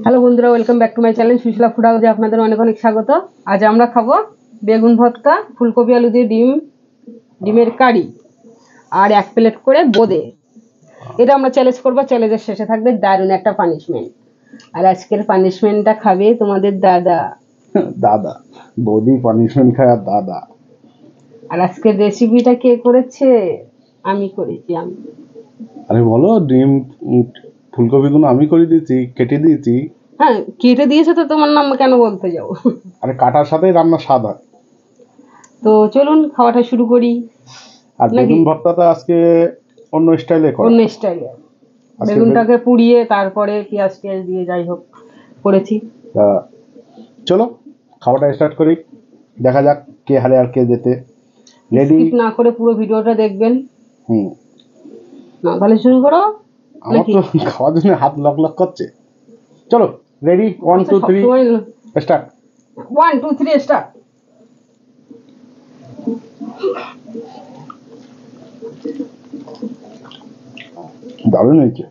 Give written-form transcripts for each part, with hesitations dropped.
Hello বন্ধুরা, welcome back to my channel Sushila food হাউসে আপনাদের অনেক অনেক স্বাগত। আজ আমরা খাবো বেগুন ভর্তা, ফুলকপি আলু দিয়ে ডিমের কারি আর 1 প্লেট করে বোঁদে। এটা আমরা চ্যালেঞ্জ করবো। চ্যালেঞ্জের শেষে থাকবে দারুণ একটা পানিশমেন্ট। আর আজকের পানিশমেন্টটা খাবে তোমাদের দাদা। দাদা বৌদি পানিশমেন্ট খায় আর দাদা। আর আজকের রেসিপিটা কে করেছে? আমি করেছি। আমি আরে বলো, ডিম ফুলকপিগুলো আমি করে দিয়েছি, কেটে দিয়েছি। হ্যাঁ, কেটে দিয়েছে তো তোমার নাম কেন বলতে যাবো? আরে কাটার সাথেই রান্না স্বাদ হয়। তো চলুন খাওয়াটা শুরু করি। আর নাকি বেগুন ভর্তাটা আজকে অন্য স্টাইলে করা। অন্য স্টাইলে আজকে বেগুনটাকে পুড়িয়ে তারপরে পেঁয়াজ দিয়ে যাই হোক করেছি। তা চলো খাওয়াটা স্টার্ট করি, দেখা যাক কে হারে আর কে যেতে। রেডি? স্কিপ না করে পুরো ভিডিওটা দেখবেন। হুম, না তাহলে শুরু করো। আমার নাকি তো খাওয়ার জন্য হাত লক লক করছে। চলো রেডি, 1 2 3 স্টার্ট। 1 2 3 স্টার্ট। দারুণ হয়েছে।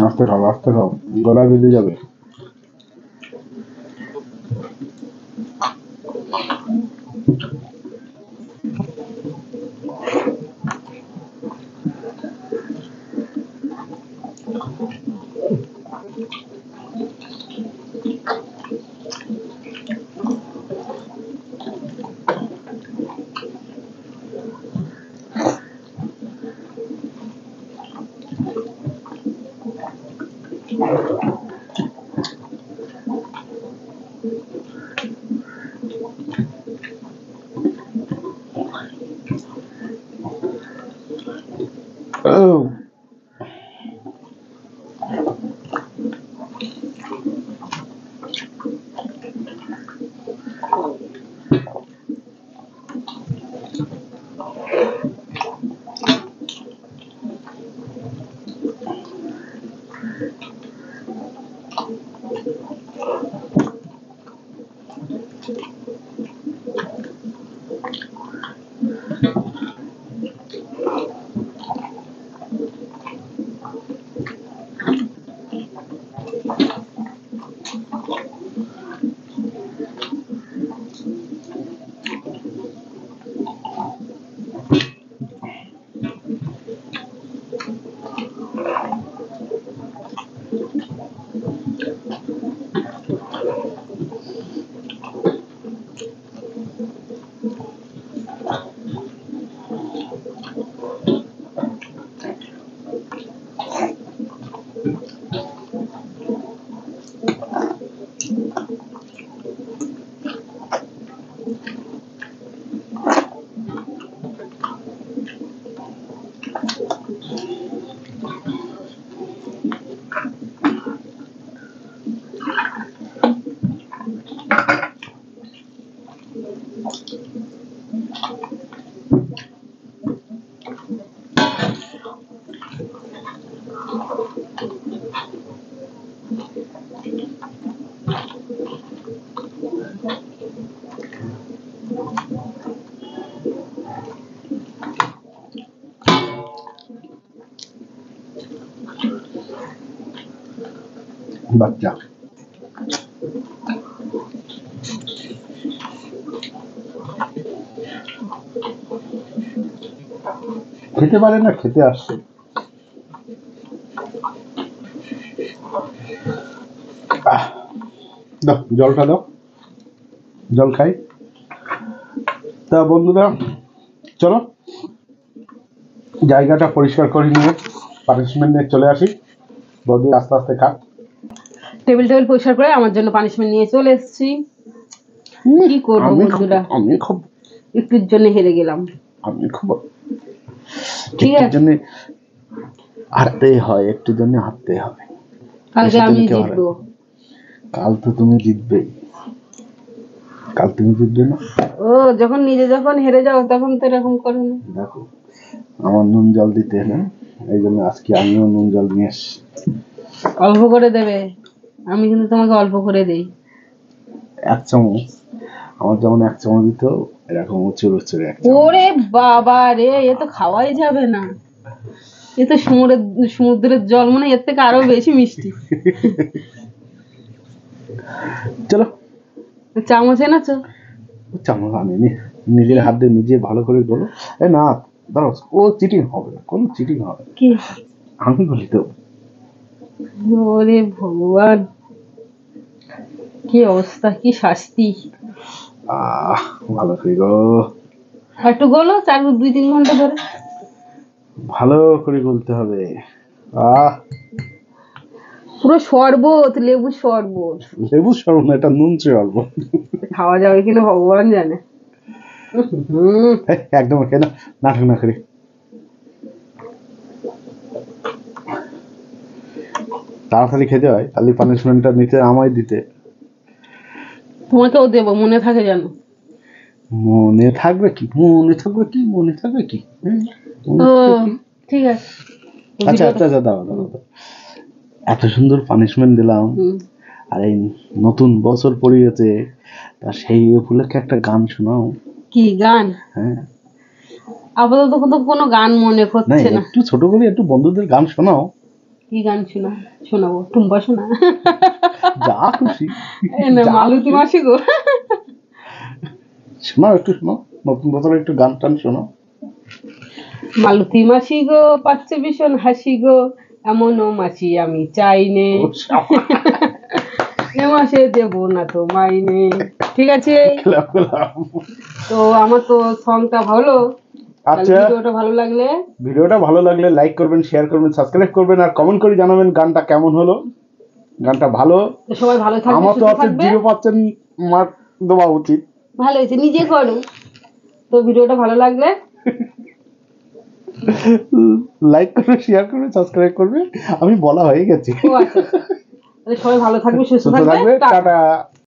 আস্তে খাও, আস্তে খাও, গলা বেঁধে যাবে। Oh. বাচ্চা খেতে পারে না, খেতে আসছে। দাও জলটা দাও, জল খাই। তা বন্ধুরা চলো জায়গাটা পরিষ্কার করে নিয়ে পানিশমেন্ট নিয়ে চলে আসি। বৌদি আস্তে আস্তে খা। টেবিল পরিষ্কার করে আমার জন্য পানিশমেন্ট নিয়ে চলে এসেছি। কি করবো বন্ধুরা, আমি খুব একটুর জন্য হেরে গেলাম। আমি খুব ঠিক আছে, একটুর জন্য হারতেই হয়, একটুর জন্য হারতেই হবে। কালকে আমি জিতবো। কাল তো তুমি জিতবে, কাল তুমি জিতবে না। ও যখন নিজে যখন হেরে যাও তখন তো এরকম করো না। দেখো আমার নুন জল দিতে না, এই জন্য আজকে আমিও নুন জল নিয়ে এসছি। অল্প করে দেবে, আমি কিন্তু তোমাকে অল্প করে দেই। 1 চামচ, আমার যেমন 1 চামচ দিত এরকম উঁচুর উঁচুর 1 চামচ। ওরে বাবা রে, এ তো খাওয়াই যাবে না। এ তো সমুদ্রের জল, মনে হয় এর থেকে আরো বেশি মিষ্টি। চলো চামচ এনেছো? চামচ আনিনি, নিজের হাত দিয়ে নিজে ভালো করে বলো। এ না দাঁড়াও, ও চিটিং হবে না, কোনো চিটিং হবে না, কি আমি বলি তো। ওরে ভগবান, কি অবস্থা, কি শাস্তি। ভালো করে গো, একটু গলো 2-3 ঘন্টা ধরে। ভালো করে গলতে হবে। পুরো শরবত, লেবু শরবত। লেবু সরব না, এটা নুন চলব। খাওয়া যাবে কিনা ভগবান জানে। একদম খেয়ে না, নাটক না করি। তাড়াতাড়ি খেতে হয়, খালি পানিশমেন্টটা নিতে আমায় দিতে। তোমাকেও দেবো, মনে থাকে জানো। মনে থাকবে কি, মনে থাকবে কি, মনে থাকবে কি, মনে ও থাকবে কি? ঠিক আছে। আচ্ছা আচ্ছা আচ্ছা, দাও দাও দাও। এত সুন্দর পানিশমেন্ট দিলাম, আর এই নতুন বছর পড়িয়েছে, তা সেই উপলক্ষে একটা গান শোনাও। কি গান? হ্যাঁ, আপাতত তো কোনো গান মনে না পড়ছে না। একটু ছোট করে একটু বন্ধুদের গান শোনাও। কি গান শোনাবো? টুম্পা শোনা? যা খুশি যা মালতী মাসি গো, শোনাও, একটু শোনাও, নতুন বছরে একটু গান টান শোনাও। মালতী মাসি গো, পাচ্ছে ভীষণ হাসি গো, এমনও মাসি আমি চাই নে, এ মাসে দেবো না তো মাইনে। ঠিক আছে, তো আমার তো সংটা ভালো। আচ্ছা, ভিডিওটা ভালো লাগলে লাইক করবেন, শেয়ার করবেন, সাবস্ক্রাইব করবেন, আর কমেন্ট করে জানাবেন গানটা কেমন হলো। গানটা ভালো, সবাই ভালো থাকবে, আমার তো আছে 0% মার্ক দেওয়া উচিত। ভালো হয়েছে, নিজে করো। তো ভিডিওটা ভালো লাগলে লাইক করবে, শেয়ার করবে, সাবস্ক্রাইব করবে। আমি বলা হয়ে গেছে। সবাই ভালো থাকবে, সুস্থ থাকবে, টাটা।